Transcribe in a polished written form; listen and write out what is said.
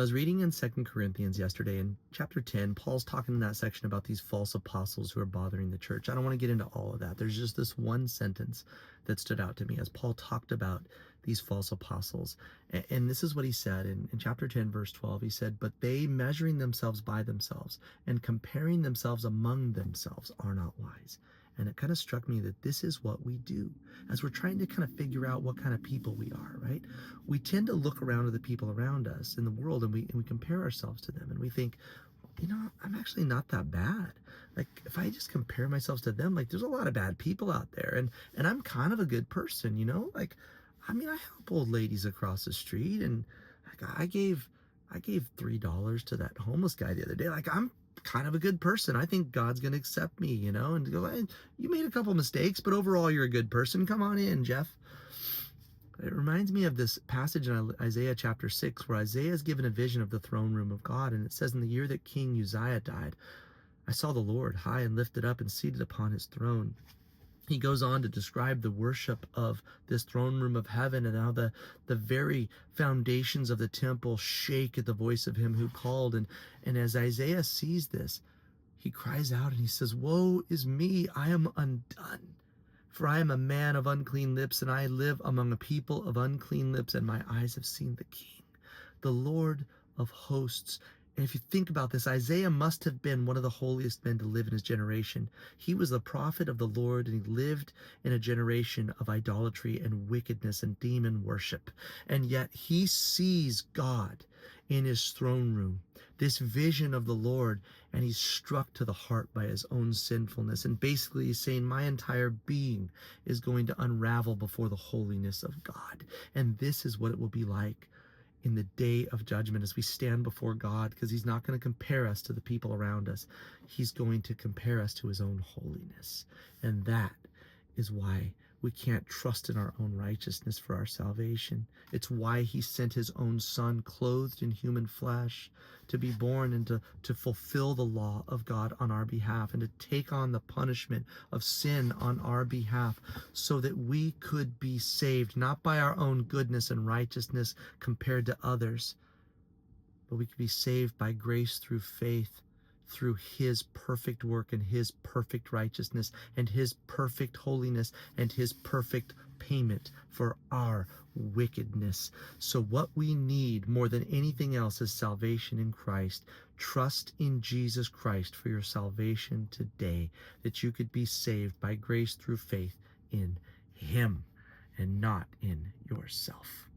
So I was reading in 2 Corinthians yesterday in chapter 10. Paul's talking in that section about these false apostles who are bothering the church. I don't want to get into all of that. There's just this one sentence that stood out to me as Paul talked about these false apostles. And this is what he said in chapter 10, verse 12. He said, "But they, measuring themselves by themselves and comparing themselves among themselves, are not wise." And it kind of struck me that this is what we do as we're trying to kind of figure out what kind of people we are, right? We tend to look around at the people around us in the world, and we compare ourselves to them, and we think, I'm actually not that bad. Like, if I just compare myself to them, like, there's a lot of bad people out there, and I'm kind of a good person, like, I help old ladies across the street, and like, I gave $3 to that homeless guy the other day. Like, I'm kind of a good person. I think God's going to accept me, and go, "Hey, you made a couple mistakes, but overall you're a good person. Come on in, Jeff." It reminds me of this passage in Isaiah chapter 6, where Isaiah is given a vision of the throne room of God. And it says, "In the year that King Uzziah died, I saw the Lord high and lifted up and seated upon his throne." He goes on to describe the worship of this throne room of heaven, and how the very foundations of the temple shake at the voice of him who called. And as Isaiah sees this, he cries out and he says, "Woe is me, I am undone. For I am a man of unclean lips, and I live among a people of unclean lips, and my eyes have seen the King, the Lord of hosts." And if you think about this, Isaiah must have been one of the holiest men to live in his generation. He was the prophet of the Lord, and he lived in a generation of idolatry and wickedness and demon worship. And yet he sees God in his throne room, this vision of the Lord, and he's struck to the heart by his own sinfulness. And basically he's saying, my entire being is going to unravel before the holiness of God. And this is what it will be like in the day of judgment as we stand before God, because he's not going to compare us to the people around us. He's going to compare us to his own holiness. And that is why we can't trust in our own righteousness for our salvation. It's why he sent his own son, clothed in human flesh, to be born and to fulfill the law of God on our behalf, and to take on the punishment of sin on our behalf, so that we could be saved, not by our own goodness and righteousness compared to others, but we could be saved by grace through faith, through his perfect work and his perfect righteousness and his perfect holiness and his perfect payment for our wickedness. So what we need more than anything else is salvation in Christ. Trust in Jesus Christ for your salvation today, that you could be saved by grace through faith in him and not in yourself.